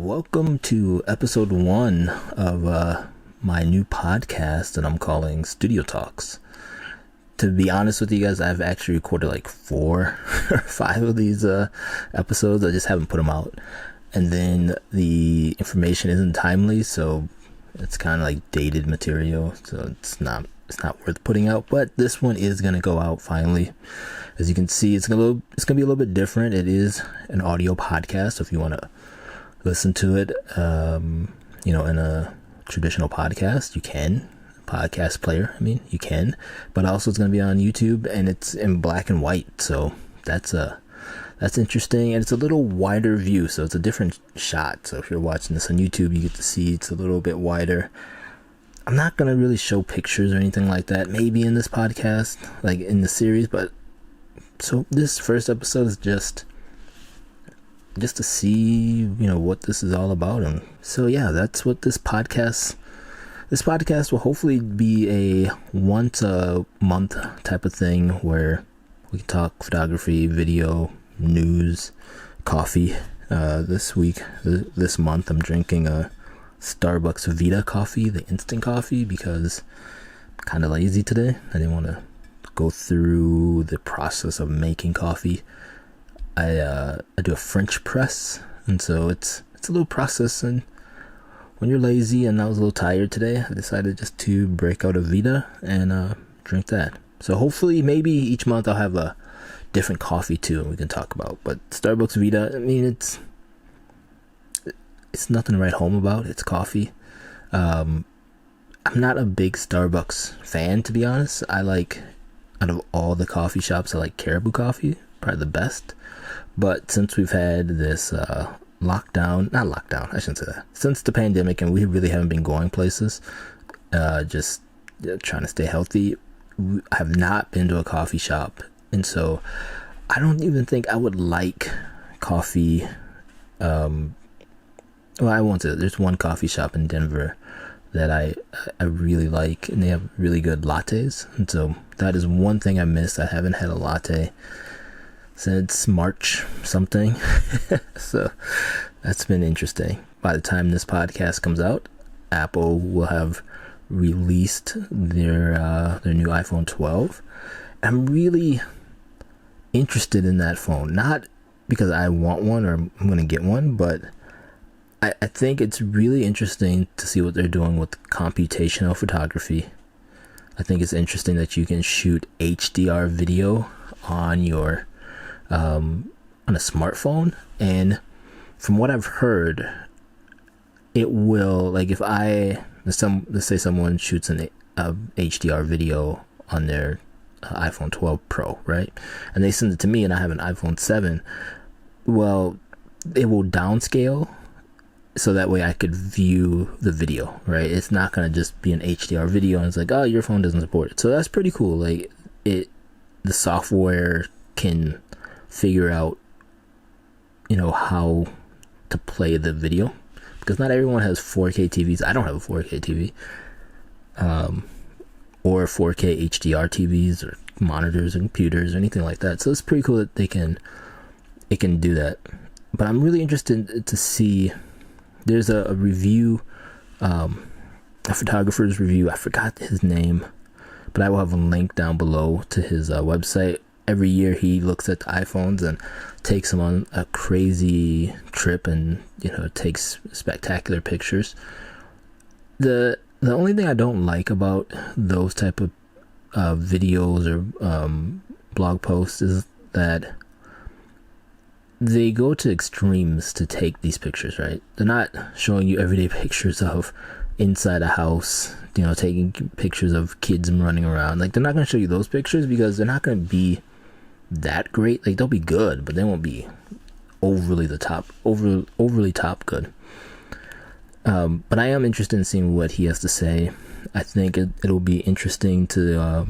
Welcome to episode 1 of my new podcast that I'm calling Studio Talks. To be honest with you guys, I've actually recorded like 4 or 5 of these episodes. I just haven't put them out. And then the information isn't timely, so it's kind of like dated material, so it's not worth putting out. But this one is going to go out finally. As you can see, it's gonna be a little bit different. It is an audio podcast, so if you want to listen to it, in a traditional podcast, you can. Podcast player, you can. But also, it's going to be on YouTube, and it's in black and white, so that's interesting, and it's a little wider view, so it's a different shot. So if you're watching this on YouTube, you get to see it's a little bit wider. I'm not going to really show pictures or anything like that, maybe in this podcast, like in the series, but so this first episode is just to see, what this is all about. And so, yeah, that's what this podcast will hopefully be a once a month type of thing where we can talk photography, video, news, coffee. This month, I'm drinking a Starbucks Vita coffee, the instant coffee, because I'm kind of lazy today. I didn't want to go through the process of making coffee. I do a French press, and so it's a little process, and when you're lazy, and I was a little tired today, I decided just to break out a Vita and drink that. So hopefully, maybe each month I'll have a different coffee too, and we can talk about. But Starbucks Vita, it's nothing to write home about. It's coffee. I'm not a big Starbucks fan, to be honest. Out of all the coffee shops, I like Caribou Coffee, probably the best. But since we've had this not lockdown, I shouldn't say that. Since the pandemic, and we really haven't been going places, just trying to stay healthy, I have not been to a coffee shop. And so I don't even think I would like coffee. Well, I won't say that. There's one coffee shop in Denver that I really like, and they have really good lattes, and so that is one thing I miss. I haven't had a latte since March something. So that's been interesting. By the time this podcast comes out, Apple will have released their new iPhone 12. I'm really interested in that phone, not because I want one or I'm going to get one, but I think it's really interesting to see what they're doing with computational photography. I think it's interesting that you can shoot HDR video on your on a smartphone, and from what I've heard, it will, like, if let's say someone shoots an HDR video on their iPhone 12 Pro, right, and they send it to me, and I have an iPhone 7. Well, it will downscale, so that way I could view the video, right? It's not going to just be an HDR video and it's like, oh, your phone doesn't support it. So that's pretty cool. Like, the software can figure out, how to play the video, because not everyone has 4K TVs. I don't have a 4K TV, or 4K HDR TVs or monitors or computers or anything like that. So it's pretty cool that it can do that. But I'm really interested to see. There's a review, a photographer's review. I forgot his name, but I will have a link down below to his website. Every year he looks at the iPhones and takes them on a crazy trip, and takes spectacular pictures. The only thing I don't like about those type of videos or blog posts is that they go to extremes to take these pictures, right? They're not showing you everyday pictures of inside a house, taking pictures of kids running around. Like, they're not going to show you those pictures because they're not going to be that great. Like, they'll be good, but they won't be overly top good. But I am interested in seeing what he has to say. I think it'll be interesting to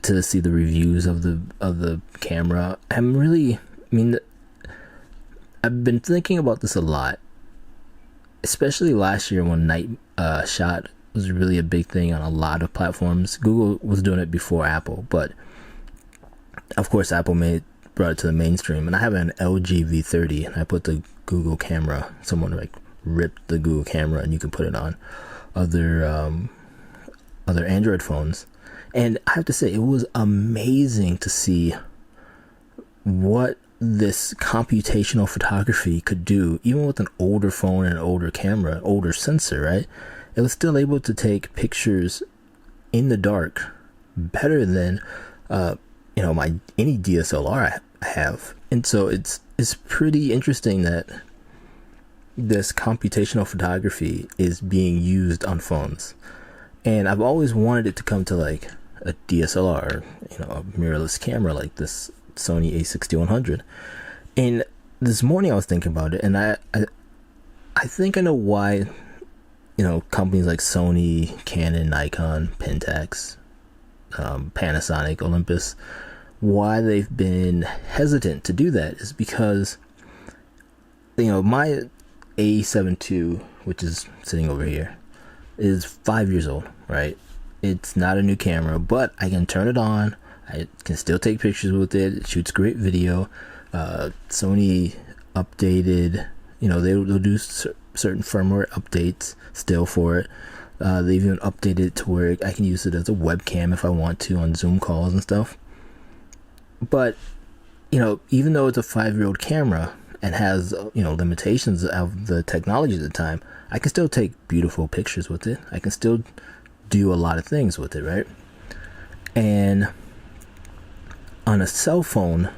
see the reviews of the camera. I've been thinking about this a lot, especially last year when night shot was really a big thing on a lot of platforms. Google was doing it before Apple, but of course Apple made brought it to the mainstream. And I have an LG V30, and I put the Google camera. Someone like ripped the Google camera, and you can put it on other Android phones. And I have to say, it was amazing to see what this computational photography could do, even with an older phone and an older camera, older sensor, right? It was still able to take pictures in the dark better than my any DSLR I have. And so it's pretty interesting that this computational photography is being used on phones. And I've always wanted it to come to like a DSLR, a mirrorless camera like this Sony a6100. And this morning I was thinking about it, and I think I know why companies like Sony, Canon, Nikon, Pentax, Panasonic, Olympus, why they've been hesitant to do that is because my A7 II, which is sitting over here, is 5 years old, right? It's not a new camera, but I can turn it on. I can still take pictures with it. It shoots great video. Sony updated, they'll do certain firmware updates still for it. They've even updated it to where I can use it as a webcam if I want to on Zoom calls and stuff. But, even though it's a 5-year-old camera and has, limitations of the technology at the time, I can still take beautiful pictures with it. I can still do a lot of things with it, right? And on a cell phone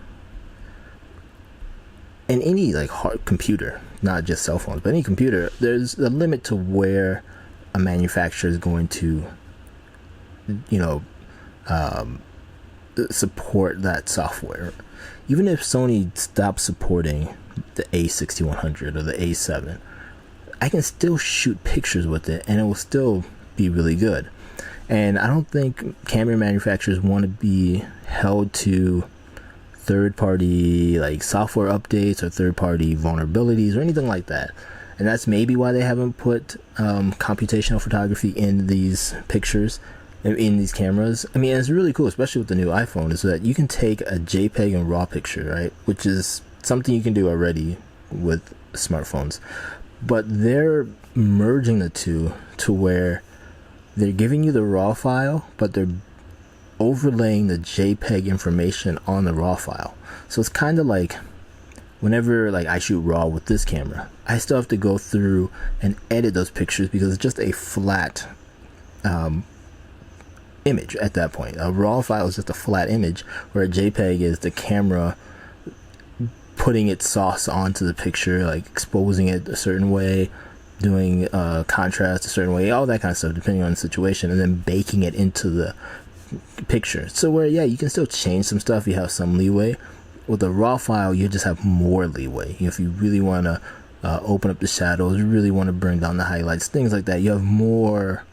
and any like hard computer, not just cell phones, but any computer, there's a limit to where a manufacturer is going to, support that software. Even if Sony stops supporting the A6100 or the A7, I can still shoot pictures with it and it will still be really good. And I don't think camera manufacturers want to be held to third-party like software updates or third-party vulnerabilities or anything like that. And that's maybe why they haven't put computational photography in these pictures, in these cameras. I mean, it's really cool, especially with the new iPhone, is that you can take a JPEG and RAW picture, right? Which is something you can do already with smartphones. But they're merging the two to where they're giving you the RAW file, but they're overlaying the JPEG information on the RAW file. So it's kind of like whenever like I shoot RAW with this camera, I still have to go through and edit those pictures because it's just a flat image at that point. A RAW file is just a flat image, where a JPEG is the camera putting its sauce onto the picture, like exposing it a certain way, doing contrast a certain way, all that kind of stuff depending on the situation, and then baking it into the picture. So where you can still change some stuff, you have some leeway. With a RAW file, you just have more leeway. If you really want to open up the shadows, you really want to bring down the highlights, things like that, you have more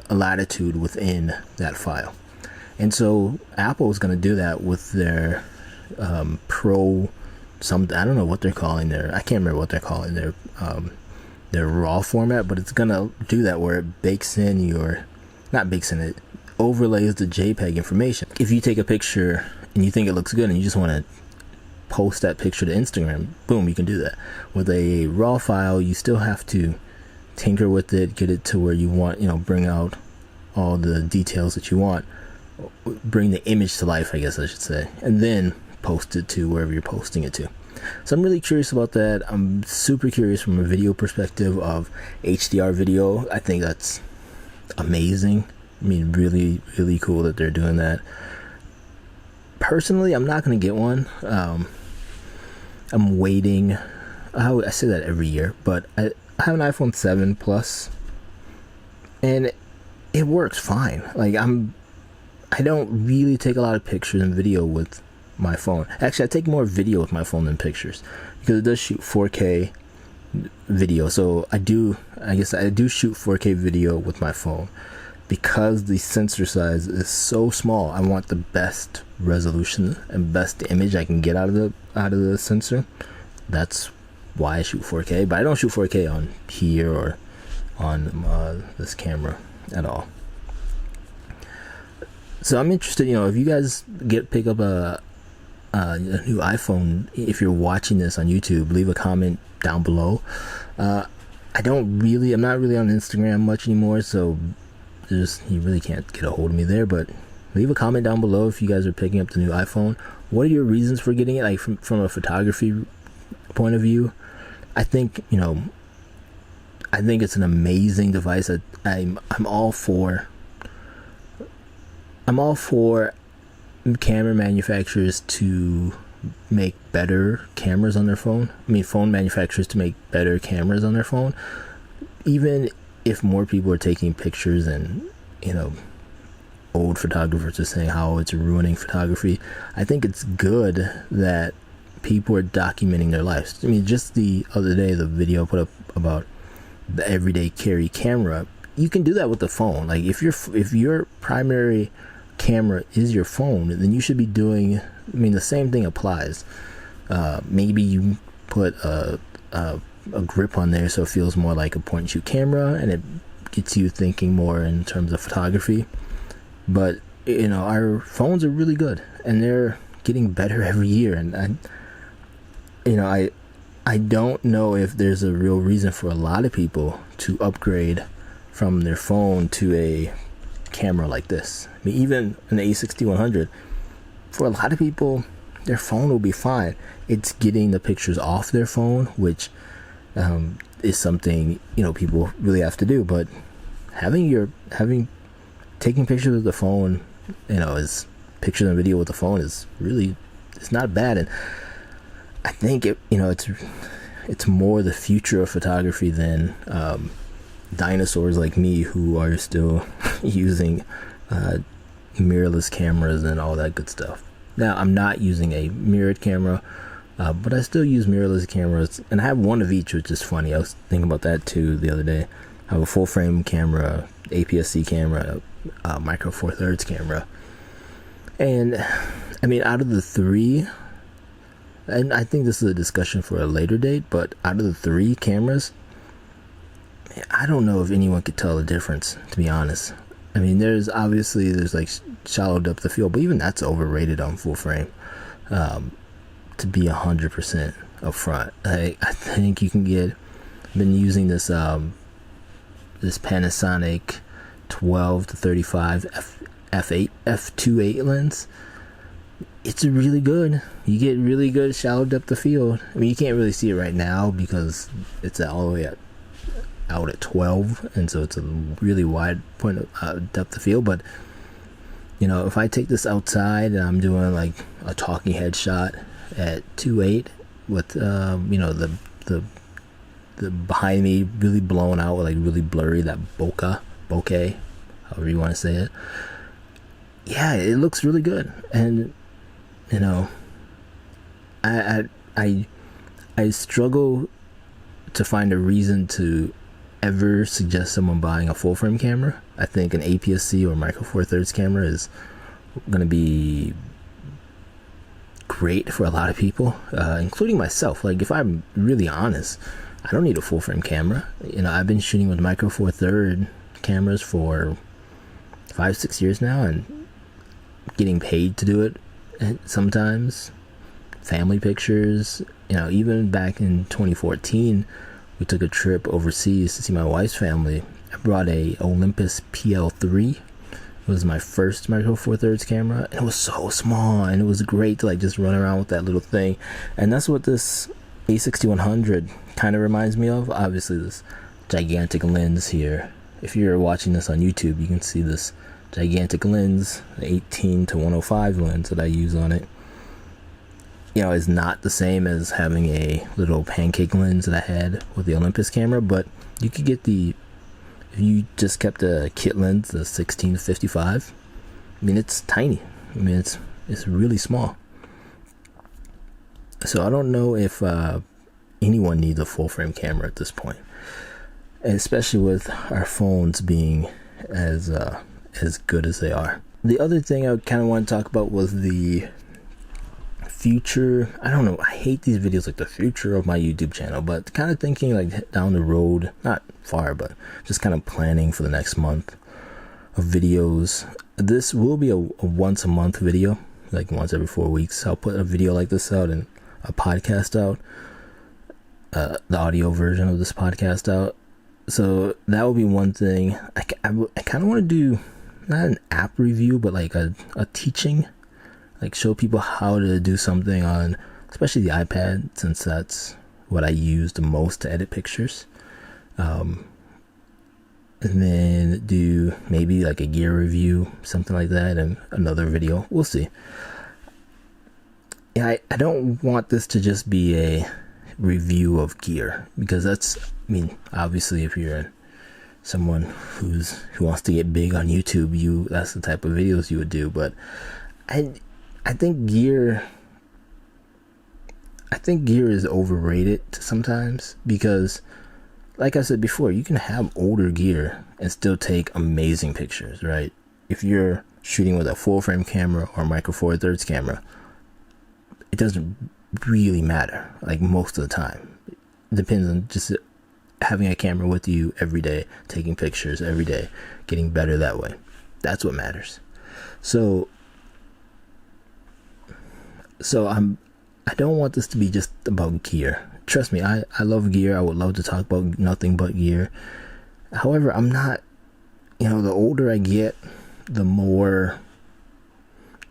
latitude within that file. And so Apple is going to do that with their Pro, I don't know what they're calling I can't remember what they're calling their RAW format, but it's going to do that where it it overlays the JPEG information. If you take a picture and you think it looks good and you just want to post that picture to Instagram, boom, you can do that. With a RAW file, you still have to tinker with it, get it to where you want, bring out all the details that you want, bring the image to life, I guess I should say, and then post it to wherever you're posting it to. So I'm really curious about that. I'm super curious from a video perspective of HDR video. I think that's amazing. I mean, really, really cool that they're doing that. Personally, I'm not going to get one. I'm waiting. I say that every year, but I have an iPhone 7 Plus, and it works fine. Like I don't really take a lot of pictures and video with my phone. Actually, I take more video with my phone than pictures because it does shoot 4K video. So I do shoot 4K video with my phone. Because the sensor size is so small, I want the best resolution and best image I can get out of the sensor. That's why I shoot 4K, but I don't shoot 4K on here or on this camera at all. So I'm interested, if you guys pick up a a new iPhone, if you're watching this on YouTube, leave a comment down below. I'm not really on Instagram much anymore, so you really can't get a hold of me there, but leave a comment down below if you guys are picking up the new iPhone. What are your reasons for getting it? Like from a photography point of view, I think it's an amazing device. I'm all for camera manufacturers to make better cameras on their phone. Phone manufacturers to make better cameras on their phone. Even if more people are taking pictures and, old photographers are saying how it's ruining photography, I think it's good that people are documenting their lives. Just the other day, the video I put up about the everyday carry camera, you can do that with the phone. Like if your primary camera is your phone, then you should be doing, the same thing applies. Maybe you put a grip on there so it feels more like a point and shoot camera, and it gets you thinking more in terms of photography. But our phones are really good, and they're getting better every year. And I don't know if there's a real reason for a lot of people to upgrade from their phone to a camera like this. Even an A6100, for a lot of people, their phone will be fine. It's getting the pictures off their phone, which is something people really have to do. But taking pictures with the phone, is pictures and video with the phone is really, it's not bad. And I think it's more the future of photography than dinosaurs like me who are still using mirrorless cameras and all that good stuff. Now, I'm not using a mirrored camera, but I still use mirrorless cameras, and I have one of each, which is funny. I was thinking about that too the other day. I have a full frame camera, APS-C camera, a micro four thirds camera, and out of the three, and I think this is a discussion for a later date, but out of the three cameras, I don't know if anyone could tell the difference, to be honest. There's like shallow depth of field, but even that's overrated on full frame. To be 100% upfront, I think you can been using this this Panasonic 12 to 35 f2.8 lens. It's really good. You get really good shallow depth of field. You can't really see it right now because it's all the way out at 12, and so it's a really wide point of depth of field. But if I take this outside and I'm doing like a talking head shot at 2.8 with the behind me really blown out, like really blurry, that bokeh, however you want to say it, it looks really good. And I struggle to find a reason to ever suggest someone buying a full frame camera. I think an APS-C or micro four thirds camera is going to be great for a lot of people, including myself. Like, if I'm really honest, I don't need a full frame camera. I've been shooting with micro four third cameras for 5-6 years now, and getting paid to do it sometimes. Family pictures, even back in 2014, we took a trip overseas to see my wife's family. I brought a Olympus PL3. It was my first micro four thirds camera, and it was so small, and it was great to just run around with that little thing. And that's what this A6100 kind of reminds me of. Obviously, this gigantic lens here. If you're watching this on YouTube, you can see this gigantic lens, 18 to 105 lens that I use on it. Is not the same as having a little pancake lens that I had with the Olympus camera, but you could get if you just kept a kit lens, the 16 to 55. It's tiny. It's really small. So I don't know if anyone needs a full frame camera at this point, especially with our phones being as good as they are. The other thing I kind of want to talk about was the future. I don't know, I hate these videos, like the future of my YouTube channel, but kind of thinking like down the road, not far, but just kind of planning for the next month of videos. This will be a once a month video. like once every 4 weeks. I'll put a video like this out and a podcast out, the audio version of this podcast out. So that would be one thing. I kind of want to do not an app review, but like a teaching, like show people how to do something on, especially the iPad, since that's what I use the most to edit pictures. And then do maybe like a gear review, something like that, and another video. We'll see. Yeah, I don't want this to just be a review of gear, because that's, I mean, obviously if you're someone who wants to get big on YouTube, that's the type of videos you would do. But I think gear is overrated sometimes, because like I said before, you can have older gear and still take amazing pictures, right? If you're shooting with a full frame camera or micro four thirds camera, it doesn't really matter, like most of the time. It depends on just having a camera with you every day, taking pictures every day, getting better that way. That's what matters. So I don't want this to be just about gear. Trust me, I love gear. I would love to talk about nothing but gear. However, I'm not, the older I get, the more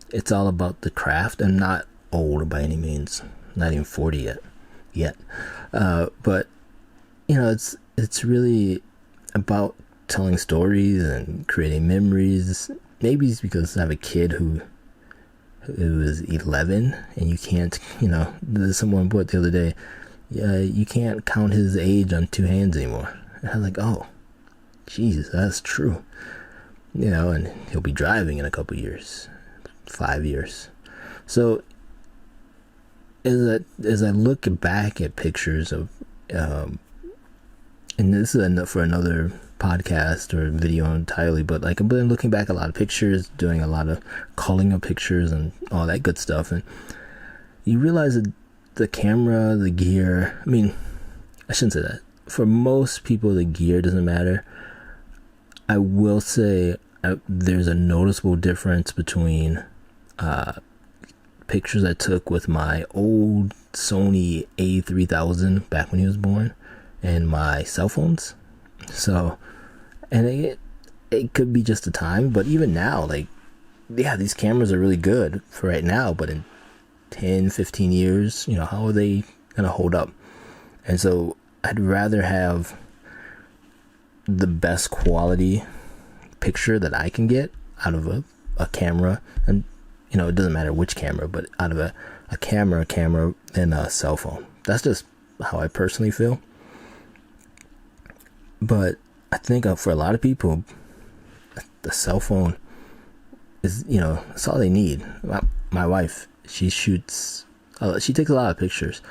it's all about the craft. I'm not old by any means, not even 40 yet. But it's really about telling stories and creating memories. Maybe it's because I have a kid who is 11, and you can't, there's someone put the other day, you can't count his age on two hands anymore. And I was like, oh, Jesus, that's true. And he'll be driving in a couple years, 5 years. So as I look back at pictures of, and this is for another podcast or video entirely, but like I've been looking back a lot of pictures, doing a lot of culling of pictures and all that good stuff, and you realize that the camera, the gear, I mean, I shouldn't say that. For most people, the gear doesn't matter. I will say there's a noticeable difference between pictures I took with my old Sony A3000 back when he was born and my cell phones. So, and it could be just the time, but even now, like, yeah, these cameras are really good for right now, but in 10, 15 years, how are they gonna hold up? And so I'd rather have the best quality picture that I can get out of a camera, and it doesn't matter which camera, but out of a camera than a cell phone. That's just how I personally feel. But I think for a lot of people, the cell phone is, that's all they need. My wife, she shoots, she takes a lot of pictures.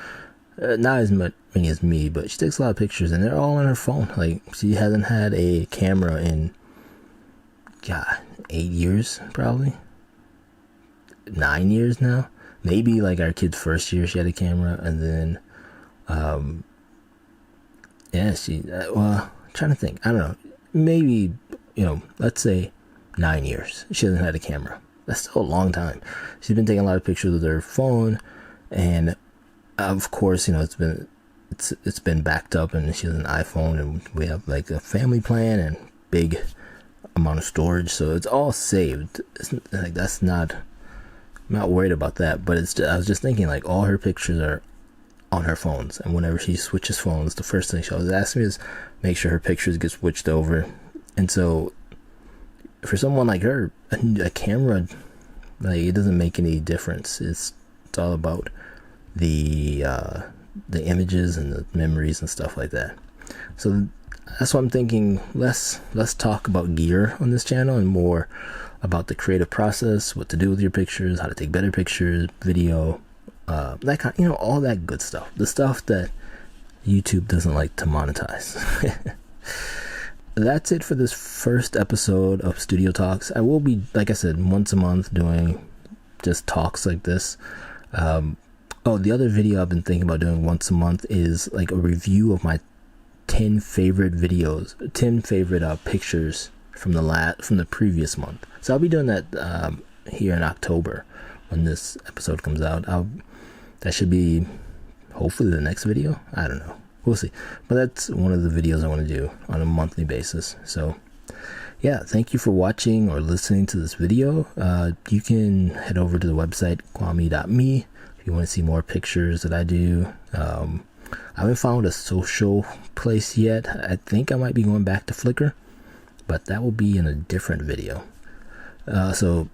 Not as many as me, but she takes a lot of pictures, and they're all on her phone. Like, she hasn't had a camera in, 8 years, probably. 9 years now. Maybe like our kid's first year, she had a camera, and then, trying to think. I don't know. Maybe, let's say 9 years. She hasn't had a camera. That's still a long time. She's been taking a lot of pictures with her phone, and of course, it's been backed up, and she has an iPhone, and we have like a family plan and big amount of storage, so it's all saved. It's like I'm not worried about that, but I was just thinking, like, all her pictures are on her phones, and whenever she switches phones, the first thing she always asks me is make sure her pictures get switched over. And so for someone like her, a camera, like, it doesn't make any difference. It's all about the images and the memories and stuff like that. So that's what I'm thinking. Let's talk about gear on this channel, and more about the creative process, what to do with your pictures, how to take better pictures, video, that kind, all that good stuff, the stuff that YouTube doesn't like to monetize. That's it for this first episode of Studio Talks. I will be, like I said, once a month doing just talks like this. The other video I've been thinking about doing once a month is like a review of my 10 favorite videos, 10 favorite pictures from the previous month. So I'll be doing that here in October, when this episode comes out. That should be hopefully the next video. I don't know. We'll see. But that's one of the videos I want to do on a monthly basis. So yeah, thank you for watching or listening to this video. You can head over to the website kwame.me if you want to see more pictures that I do. I haven't found a social place yet. I think I might be going back to Flickr, but that will be in a different video. So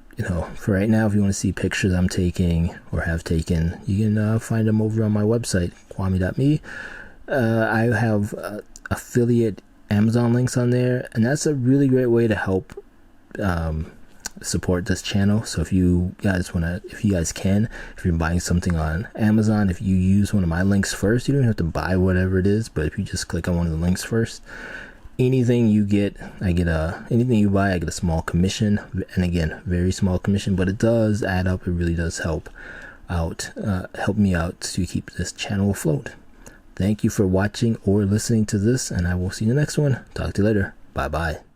for right now, if you want to see pictures I'm taking or have taken, you can find them over on my website, kwame.me. I have affiliate Amazon links on there, and that's a really great way to help support this channel. So if you guys can, if you're buying something on Amazon, if you use one of my links first, you don't have to buy whatever it is, but if you just click on one of the links first, anything you get, anything you buy, I get a small commission. And again, very small commission, but it does add up. It really does help me out to keep this channel afloat. Thank you for watching or listening to this, and I will see you in the next one. Talk to you later. Bye bye.